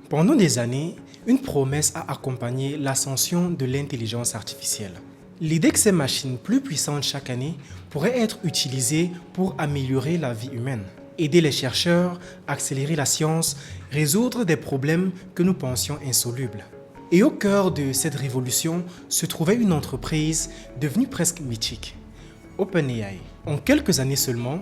Pendant des années, une promesse a accompagné l'ascension de l'intelligence artificielle. L'idée que ces machines plus puissantes chaque année pourraient être utilisées pour améliorer la vie humaine, aider les chercheurs, accélérer la science, résoudre des problèmes que nous pensions insolubles. Et au cœur de cette révolution se trouvait une entreprise devenue presque mythique, OpenAI. En quelques années seulement,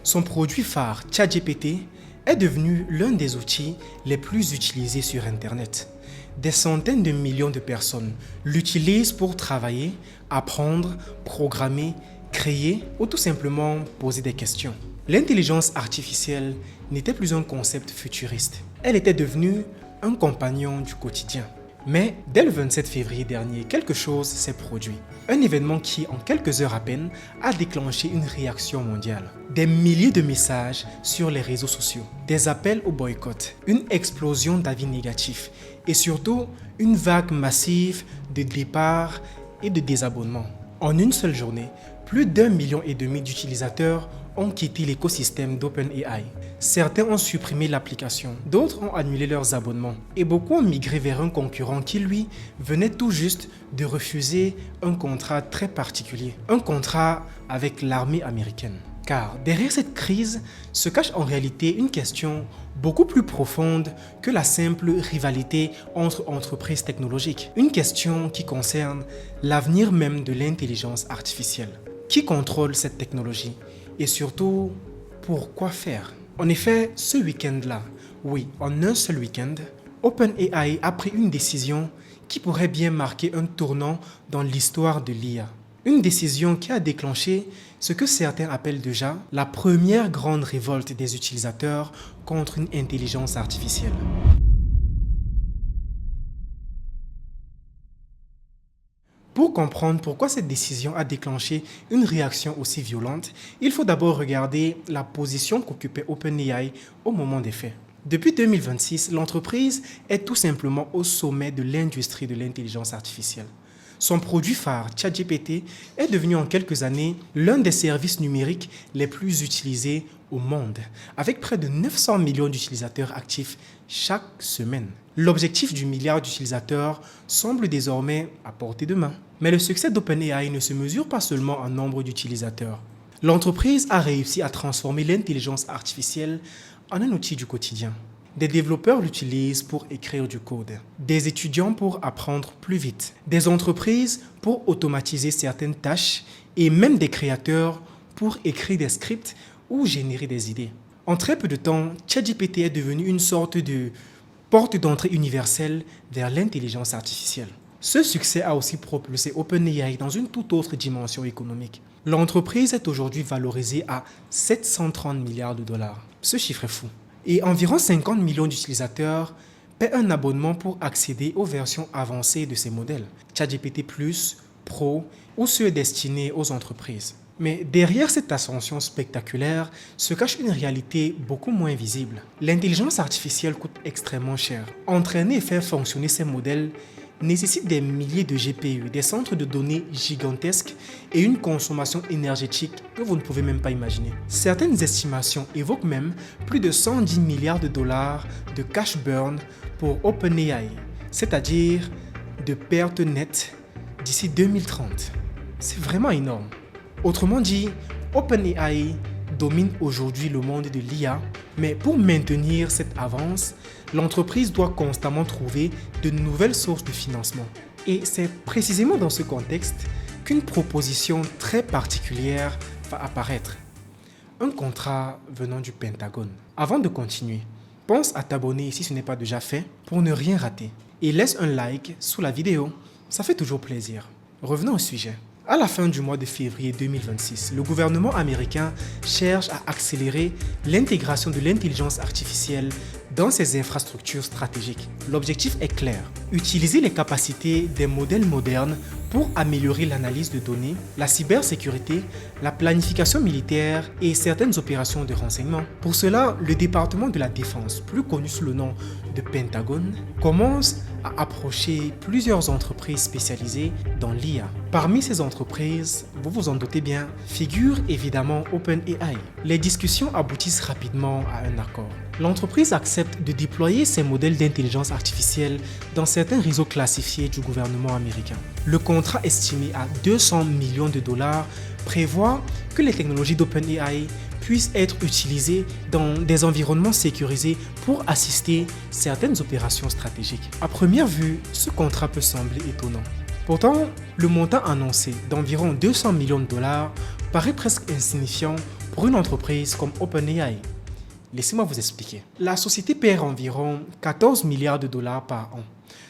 son produit phare ChatGPT est devenu l'un des outils les plus utilisés sur Internet. Des centaines de millions de personnes l'utilisent pour travailler, apprendre, programmer, créer ou tout simplement poser des questions. L'intelligence artificielle n'était plus un concept futuriste. Elle était devenue un compagnon du quotidien. Mais dès le 27 février dernier, quelque chose s'est produit. Un événement qui, en quelques heures à peine, a déclenché une réaction mondiale. Des milliers de messages sur les réseaux sociaux, des appels au boycott, une explosion d'avis négatifs et surtout une vague massive de départs et de désabonnements. En une seule journée, plus d'1,5 million d'utilisateurs ont quitté l'écosystème d'OpenAI. Certains ont supprimé l'application, d'autres ont annulé leurs abonnements et beaucoup ont migré vers un concurrent qui, lui, venait tout juste de refuser un contrat très particulier, un contrat avec l'armée américaine. Car derrière cette crise se cache en réalité une question beaucoup plus profonde que la simple rivalité entre entreprises technologiques. Une question qui concerne l'avenir même de l'intelligence artificielle. Qui contrôle cette technologie? Et surtout, pourquoi faire? En effet, ce week-end-là, oui, en un seul week-end, OpenAI a pris une décision qui pourrait bien marquer un tournant dans l'histoire de l'IA. Une décision qui a déclenché ce que certains appellent déjà la première grande révolte des utilisateurs contre une intelligence artificielle. Pour comprendre pourquoi cette décision a déclenché une réaction aussi violente, il faut d'abord regarder la position qu'occupait OpenAI au moment des faits. Depuis 2026, l'entreprise est tout simplement au sommet de l'industrie de l'intelligence artificielle. Son produit phare, ChatGPT, est devenu en quelques années l'un des services numériques les plus utilisés au monde, avec près de 900 millions d'utilisateurs actifs chaque semaine. L'objectif du milliard d'utilisateurs semble désormais à portée de main. Mais le succès d'OpenAI ne se mesure pas seulement en nombre d'utilisateurs. L'entreprise a réussi à transformer l'intelligence artificielle en un outil du quotidien. Des développeurs l'utilisent pour écrire du code, des étudiants pour apprendre plus vite, des entreprises pour automatiser certaines tâches et même des créateurs pour écrire des scripts ou générer des idées. En très peu de temps, ChatGPT est devenu une sorte de porte d'entrée universelle vers l'intelligence artificielle. Ce succès a aussi propulsé OpenAI dans une toute autre dimension économique. L'entreprise est aujourd'hui valorisée à 730 milliards de dollars. Ce chiffre est fou. Et environ 50 millions d'utilisateurs paient un abonnement pour accéder aux versions avancées de ces modèles, ChatGPT+, Pro ou ceux destinés aux entreprises. Mais derrière cette ascension spectaculaire se cache une réalité beaucoup moins visible. L'intelligence artificielle coûte extrêmement cher. Entraîner et faire fonctionner ces modèles nécessite des milliers de GPU, des centres de données gigantesques et une consommation énergétique que vous ne pouvez même pas imaginer. Certaines estimations évoquent même plus de 110 milliards de dollars de cash burn pour OpenAI, c'est-à-dire de pertes nettes d'ici 2030. C'est vraiment énorme. Autrement dit, OpenAI domine aujourd'hui le monde de l'IA, mais pour maintenir cette avance, l'entreprise doit constamment trouver de nouvelles sources de financement. Et c'est précisément dans ce contexte qu'une proposition très particulière va apparaître. Un contrat venant du Pentagone. Avant de continuer, pense à t'abonner si ce n'est pas déjà fait pour ne rien rater. Et laisse un like sous la vidéo, ça fait toujours plaisir. Revenons au sujet. À la fin du mois de février 2026, le gouvernement américain cherche à accélérer l'intégration de l'intelligence artificielle dans ses infrastructures stratégiques. L'objectif est clair, utiliser les capacités des modèles modernes pour améliorer l'analyse de données, la cybersécurité, la planification militaire et certaines opérations de renseignement. Pour cela, le département de la Défense, plus connu sous le nom de Pentagone, commence à approcher plusieurs entreprises spécialisées dans l'IA. Parmi ces entreprises, vous vous en doutez bien, figure évidemment OpenAI. Les discussions aboutissent rapidement à un accord. L'entreprise accepte de déployer ses modèles d'intelligence artificielle dans certains réseaux classifiés du gouvernement américain. Le contrat estimé à 200 millions de dollars prévoit que les technologies d'OpenAI puissent être utilisées dans des environnements sécurisés pour assister certaines opérations stratégiques. À première vue, ce contrat peut sembler étonnant. Pourtant, le montant annoncé d'environ 200 millions de dollars paraît presque insignifiant pour une entreprise comme OpenAI. Laissez-moi vous expliquer. La société perd environ 14 milliards de dollars par an,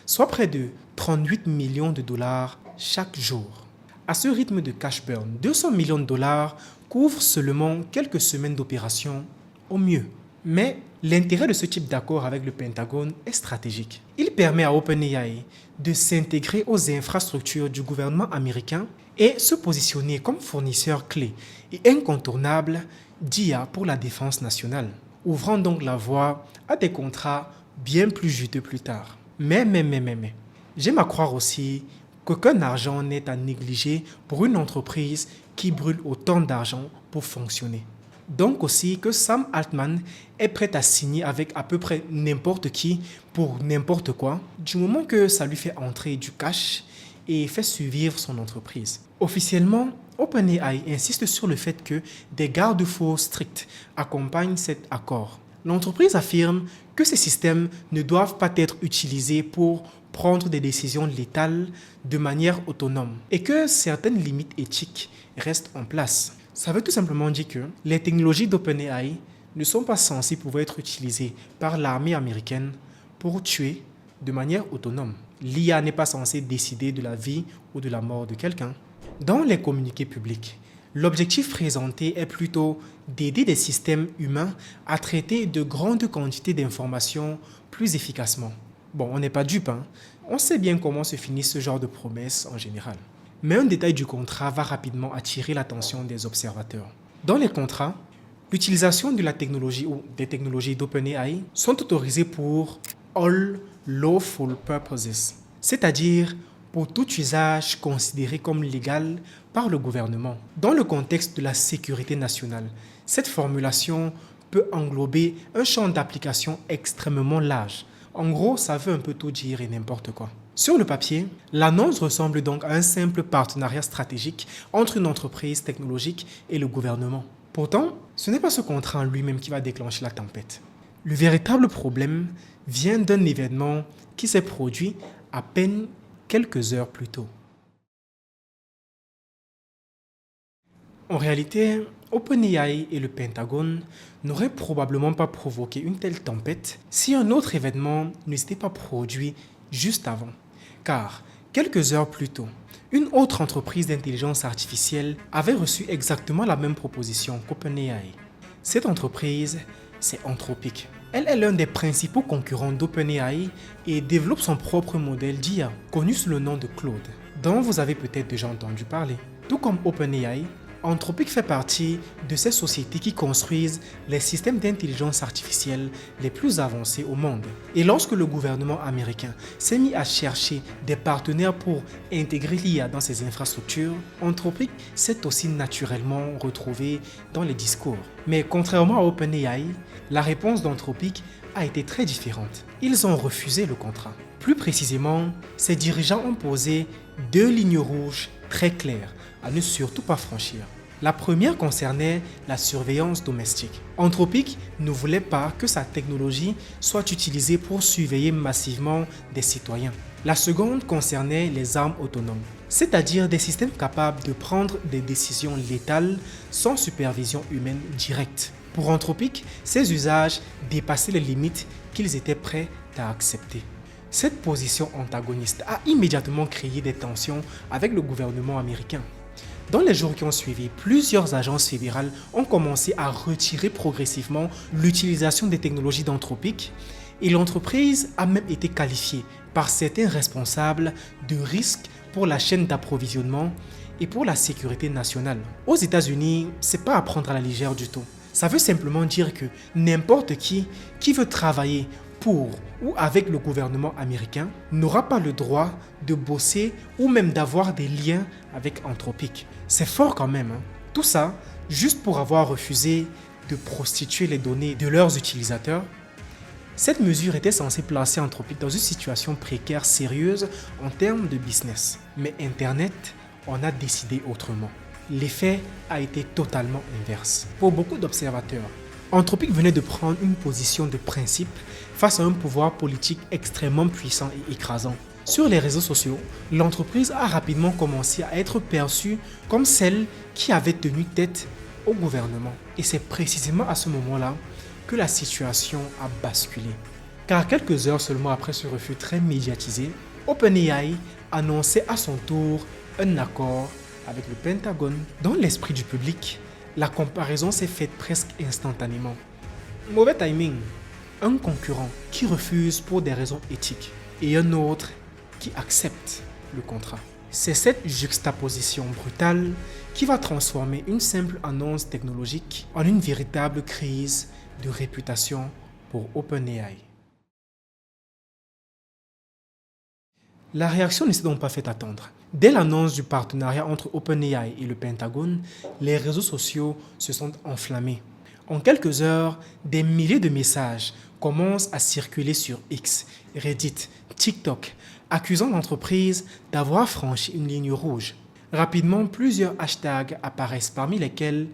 soit près de 38 millions de dollars chaque jour. À ce rythme de cash burn, 200 millions de dollars couvrent seulement quelques semaines d'opération au mieux. Mais l'intérêt de ce type d'accord avec le Pentagone est stratégique. Il permet à OpenAI de s'intégrer aux infrastructures du gouvernement américain et se positionner comme fournisseur clé et incontournable d'IA pour la défense nationale, ouvrant donc la voie à des contrats bien plus juteux plus tard. Mais, j'aime à croire aussi qu'aucun argent n'est à négliger pour une entreprise qui brûle autant d'argent pour fonctionner. Donc aussi que Sam Altman est prêt à signer avec à peu près n'importe qui pour n'importe quoi, du moment que ça lui fait entrer du cash et fait survivre son entreprise. Officiellement, OpenAI insiste sur le fait que des garde-fous stricts accompagnent cet accord. L'entreprise affirme que ces systèmes ne doivent pas être utilisés pour prendre des décisions létales de manière autonome et que certaines limites éthiques restent en place. Ça veut tout simplement dire que les technologies d'OpenAI ne sont pas censées pouvoir être utilisées par l'armée américaine pour tuer de manière autonome. L'IA n'est pas censée décider de la vie ou de la mort de quelqu'un. Dans les communiqués publics, l'objectif présenté est plutôt d'aider des systèmes humains à traiter de grandes quantités d'informations plus efficacement. Bon, on n'est pas dupe, hein. On sait bien comment se finit ce genre de promesses en général. Mais un détail du contrat va rapidement attirer l'attention des observateurs. Dans les contrats, l'utilisation de la technologie ou des technologies d'OpenAI sont autorisées pour all lawful purposes, c'est-à-dire pour tout usage considéré comme légal par le gouvernement. Dans le contexte de la sécurité nationale, cette formulation peut englober un champ d'application extrêmement large. En gros, ça veut un peu tout dire et n'importe quoi. Sur le papier, l'annonce ressemble donc à un simple partenariat stratégique entre une entreprise technologique et le gouvernement. Pourtant, ce n'est pas ce contrat en lui-même qui va déclencher la tempête. Le véritable problème vient d'un événement qui s'est produit à peine quelques heures plus tôt. En réalité, OpenAI et le Pentagone n'auraient probablement pas provoqué une telle tempête si un autre événement ne s'était pas produit juste avant. Car, quelques heures plus tôt, une autre entreprise d'intelligence artificielle avait reçu exactement la même proposition qu'OpenAI. Cette entreprise, c'est Anthropic. Elle est l'un des principaux concurrents d'OpenAI et développe son propre modèle d'IA, connu sous le nom de Claude, dont vous avez peut-être déjà entendu parler. Tout comme OpenAI, Anthropic fait partie de ces sociétés qui construisent les systèmes d'intelligence artificielle les plus avancés au monde. Et lorsque le gouvernement américain s'est mis à chercher des partenaires pour intégrer l'IA dans ses infrastructures, Anthropic s'est aussi naturellement retrouvé dans les discours. Mais contrairement à OpenAI, la réponse d'Anthropic a été très différente. Ils ont refusé le contrat. Plus précisément, ses dirigeants ont posé 2 lignes rouges très claires à ne surtout pas franchir. La première concernait la surveillance domestique. Anthropic ne voulait pas que sa technologie soit utilisée pour surveiller massivement des citoyens. La seconde concernait les armes autonomes, c'est-à-dire des systèmes capables de prendre des décisions létales sans supervision humaine directe. Pour Anthropic, ces usages dépassaient les limites qu'ils étaient prêts à accepter. Cette position antagoniste a immédiatement créé des tensions avec le gouvernement américain. Dans les jours qui ont suivi, plusieurs agences fédérales ont commencé à retirer progressivement l'utilisation des technologies d'Anthropic Et l'entreprise a même été qualifiée par certains responsables de risque pour la chaîne d'approvisionnement et pour la sécurité nationale. Aux États-Unis, c'est pas à prendre à la légère du tout. Ça veut simplement dire que n'importe qui veut travailler pour ou avec le gouvernement américain n'aura pas le droit de bosser ou même d'avoir des liens avec Anthropic. C'est fort quand même, hein? Tout ça juste pour avoir refusé de prostituer les données de leurs utilisateurs. Cette mesure était censée placer Anthropic dans une situation précaire sérieuse en termes de business. Mais Internet en a décidé autrement. L'effet a été totalement inverse. Pour beaucoup d'observateurs, Anthropic venait de prendre une position de principe face à un pouvoir politique extrêmement puissant et écrasant. Sur les réseaux sociaux, l'entreprise a rapidement commencé à être perçue comme celle qui avait tenu tête au gouvernement. Et c'est précisément à ce moment-là que la situation a basculé. Car quelques heures seulement après ce refus très médiatisé, OpenAI annonçait à son tour un accord avec le Pentagone. Dans l'esprit du public, la comparaison s'est faite presque instantanément. Mauvais timing. Un concurrent qui refuse pour des raisons éthiques et un autre qui accepte le contrat. C'est cette juxtaposition brutale qui va transformer une simple annonce technologique en une véritable crise de réputation pour OpenAI. La réaction ne s'est donc pas fait attendre. Dès l'annonce du partenariat entre OpenAI et le Pentagone, les réseaux sociaux se sont enflammés. En quelques heures, des milliers de messages commencent à circuler sur X, Reddit, TikTok, accusant l'entreprise d'avoir franchi une ligne rouge. Rapidement, plusieurs hashtags apparaissent parmi lesquels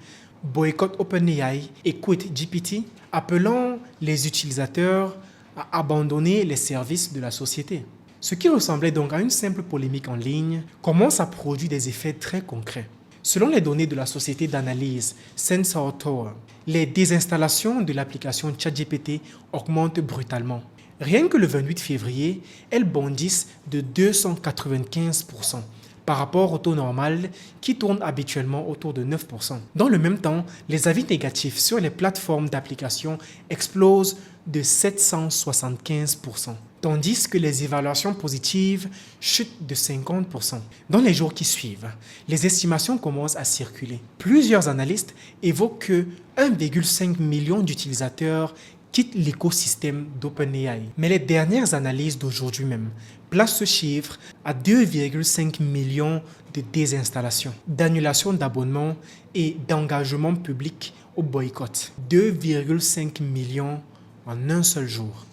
boycott OpenAI et quit GPT, appelant les utilisateurs à abandonner les services de la société. Ce qui ressemblait donc à une simple polémique en ligne commence à produire des effets très concrets. Selon les données de la société d'analyse Sensor Tower, les désinstallations de l'application ChatGPT augmentent brutalement. Rien que le 28 février, elles bondissent de 295% par rapport au taux normal qui tourne habituellement autour de 9%. Dans le même temps, les avis négatifs sur les plateformes d'application explosent de 775%, tandis que les évaluations positives chutent de 50%. Dans les jours qui suivent, les estimations commencent à circuler. Plusieurs analystes évoquent que 1,5 million d'utilisateurs quittent l'écosystème d'OpenAI. Mais les dernières analyses d'aujourd'hui même placent ce chiffre à 2,5 millions de désinstallations, d'annulations d'abonnements et d'engagement public au boycott. 2,5 millions en un seul jour.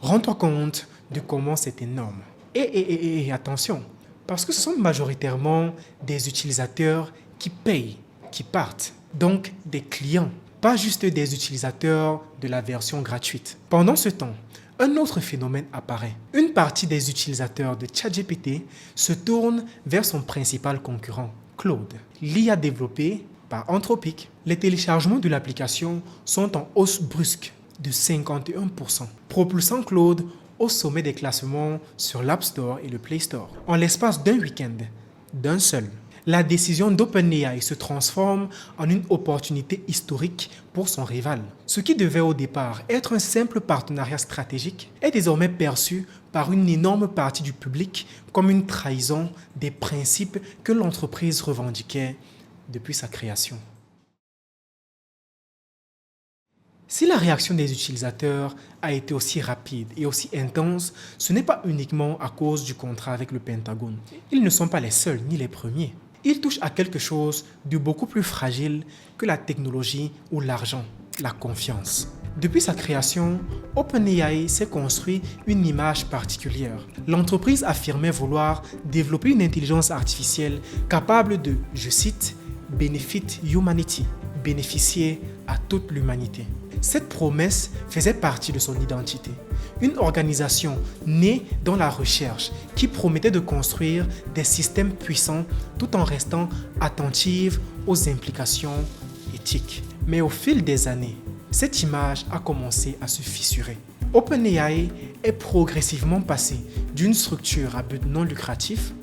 Rends-toi compte de comment c'est énorme. Et attention, parce que ce sont majoritairement des utilisateurs qui payent, qui partent, donc des clients, pas juste des utilisateurs de la version gratuite. Pendant ce temps, un autre phénomène apparaît. Une partie des utilisateurs de ChatGPT se tourne vers son principal concurrent, Claude, l'IA développée par Anthropic. Les téléchargements de l'application sont en hausse brusque de 51%, propulsant Claude au sommet des classements sur l'App Store et le Play Store. En l'espace d'un week-end, d'un seul, la décision d'OpenAI se transforme en une opportunité historique pour son rival. Ce qui devait au départ être un simple partenariat stratégique est désormais perçu par une énorme partie du public comme une trahison des principes que l'entreprise revendiquait depuis sa création. Si la réaction des utilisateurs a été aussi rapide et aussi intense, ce n'est pas uniquement à cause du contrat avec le Pentagone. Ils ne sont pas les seuls ni les premiers. Ils touchent à quelque chose de beaucoup plus fragile que la technologie ou l'argent, la confiance. Depuis sa création, OpenAI s'est construit une image particulière. L'entreprise affirmait vouloir développer une intelligence artificielle capable de, je cite, « benefit humanity », bénéficier à toute l'humanité. Cette promesse faisait partie de son identité. Une organisation née dans la recherche qui promettait de construire des systèmes puissants tout en restant attentive aux implications éthiques. Mais au fil des années, cette image a commencé à se fissurer. OpenAI est progressivement passé d'une structure à but non lucratif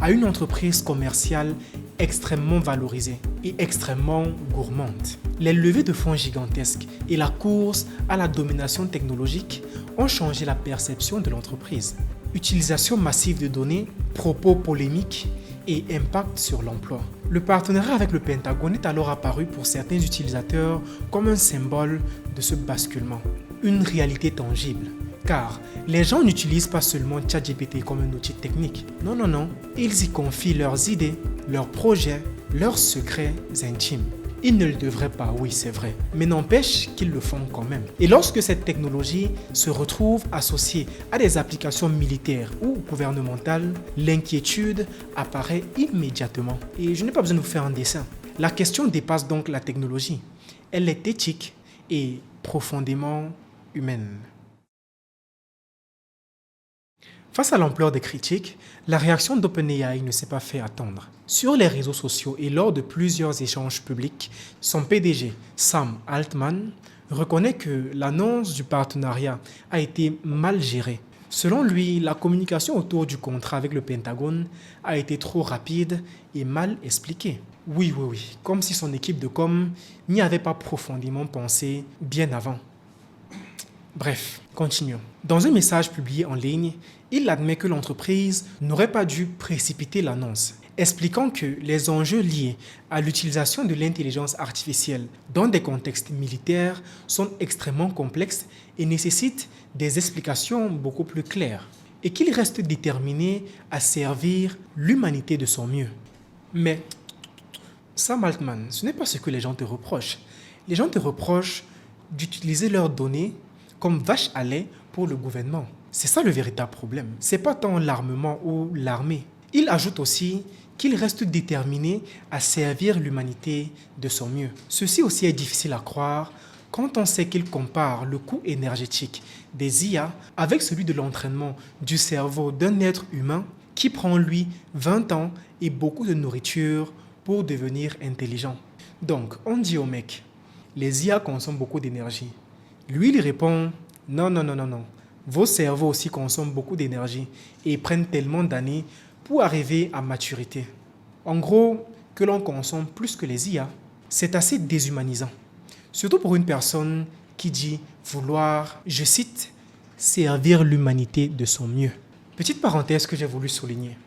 à une entreprise commerciale extrêmement valorisée et extrêmement gourmande. Les levées de fonds gigantesques et la course à la domination technologique ont changé la perception de l'entreprise. Utilisation massive de données, propos polémiques et impact sur l'emploi. Le partenariat avec le Pentagone est alors apparu pour certains utilisateurs comme un symbole de ce basculement, une réalité tangible. Car les gens n'utilisent pas seulement ChatGPT comme un outil technique. Non. Ils y confient leurs idées, leurs projets, leurs secrets intimes. Ils ne le devraient pas, oui c'est vrai, mais n'empêche qu'ils le font quand même. Et lorsque cette technologie se retrouve associée à des applications militaires ou gouvernementales, l'inquiétude apparaît immédiatement. Et je n'ai pas besoin de vous faire un dessin. La question dépasse donc la technologie. Elle est éthique et profondément humaine. Face à l'ampleur des critiques, la réaction d'OpenAI ne s'est pas fait attendre. Sur les réseaux sociaux et lors de plusieurs échanges publics, son PDG, Sam Altman, reconnaît que l'annonce du partenariat a été mal gérée. Selon lui, la communication autour du contrat avec le Pentagone a été trop rapide et mal expliquée. Oui, comme si son équipe de com n'y avait pas profondément pensé bien avant. Bref, continuons. Dans un message publié en ligne, il admet que l'entreprise n'aurait pas dû précipiter l'annonce, expliquant que les enjeux liés à l'utilisation de l'intelligence artificielle dans des contextes militaires sont extrêmement complexes et nécessitent des explications beaucoup plus claires, et qu'il reste déterminé à servir l'humanité de son mieux. Mais, Sam Altman, ce n'est pas ce que les gens te reprochent. Les gens te reprochent d'utiliser leurs données comme vache à lait pour le gouvernement. C'est ça le véritable problème. C'est pas tant l'armement ou l'armée. Il ajoute aussi qu'il reste déterminé à servir l'humanité de son mieux. Ceci aussi est difficile à croire quand on sait qu'il compare le coût énergétique des IA avec celui de l'entraînement du cerveau d'un être humain qui prend lui 20 ans et beaucoup de nourriture pour devenir intelligent. Donc, on dit au mec, les IA consomment beaucoup d'énergie. Lui, il répond, non. Vos cerveaux aussi consomment beaucoup d'énergie et prennent tellement d'années pour arriver à maturité. En gros, que l'on consomme plus que les IA, c'est assez déshumanisant. Surtout pour une personne qui dit vouloir, je cite, servir l'humanité de son mieux. Petite parenthèse que j'ai voulu souligner.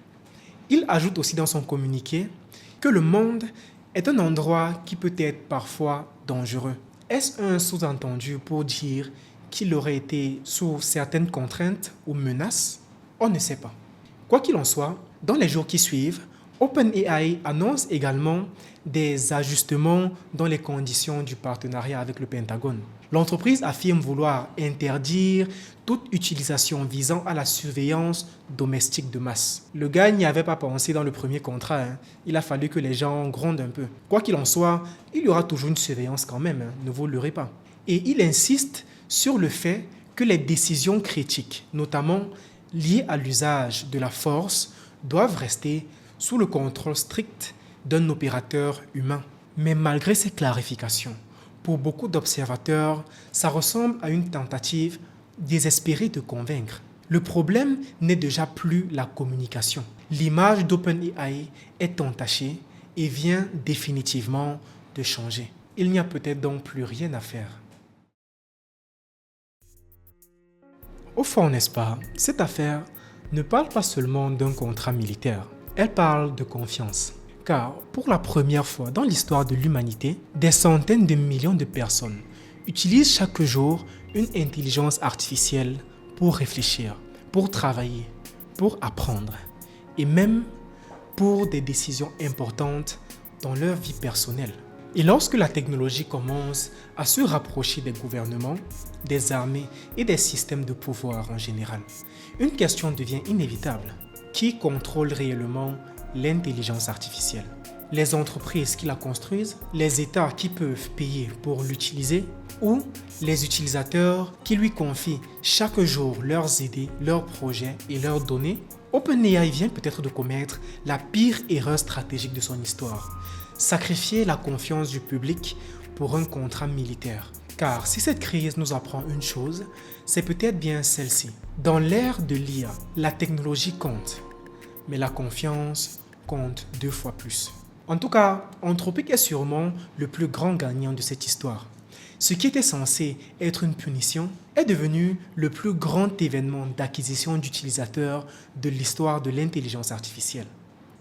Il ajoute aussi dans son communiqué que le monde est un endroit qui peut être parfois dangereux. Est-ce un sous-entendu pour dire qu'il aurait été sous certaines contraintes ou menaces? On ne sait pas. Quoi qu'il en soit, dans les jours qui suivent, OpenAI annonce également des ajustements dans les conditions du partenariat avec le Pentagone. L'entreprise affirme vouloir interdire toute utilisation visant à la surveillance domestique de masse. Le gars n'y avait pas pensé dans le premier contrat. Il a fallu que les gens grondent un peu. Quoi qu'il en soit, il y aura toujours une surveillance quand même, ne vous leurrez pas. Et il insiste sur le fait que les décisions critiques, notamment liées à l'usage de la force, doivent rester sous le contrôle strict d'un opérateur humain. Mais malgré ces clarifications, pour beaucoup d'observateurs, ça ressemble à une tentative désespérée de convaincre. Le problème n'est déjà plus la communication. L'image d'OpenAI est entachée et vient définitivement de changer. Il n'y a peut-être donc plus rien à faire. Au fond, n'est-ce pas, cette affaire ne parle pas seulement d'un contrat militaire, elle parle de confiance. Car pour la première fois dans l'histoire de l'humanité, des centaines de millions de personnes utilisent chaque jour une intelligence artificielle pour réfléchir, pour travailler, pour apprendre et même pour des décisions importantes dans leur vie personnelle. Et lorsque la technologie commence à se rapprocher des gouvernements, des armées et des systèmes de pouvoir en général, une question devient inévitable. Qui contrôle réellement l'intelligence artificielle? Les entreprises qui la construisent, les États qui peuvent payer pour l'utiliser ou les utilisateurs qui lui confient chaque jour leurs idées, leurs projets et leurs données? OpenAI vient peut-être de commettre la pire erreur stratégique de son histoire. Sacrifier la confiance du public pour un contrat militaire. Car si cette crise nous apprend une chose, c'est peut-être bien celle-ci. Dans l'ère de l'IA, la technologie compte, mais la confiance compte 2 fois plus. En tout cas, Anthropic est sûrement le plus grand gagnant de cette histoire. Ce qui était censé être une punition est devenu le plus grand événement d'acquisition d'utilisateurs de l'histoire de l'intelligence artificielle.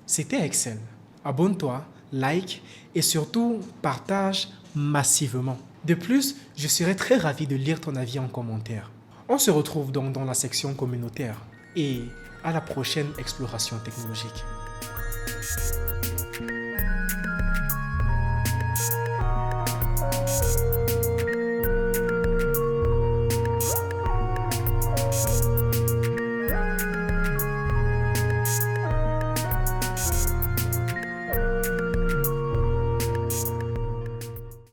C'était Excel. Abonne-toi, like et surtout partage massivement. De plus, je serais très ravi de lire ton avis en commentaire. On se retrouve donc dans la section communautaire et à la prochaine exploration technologique.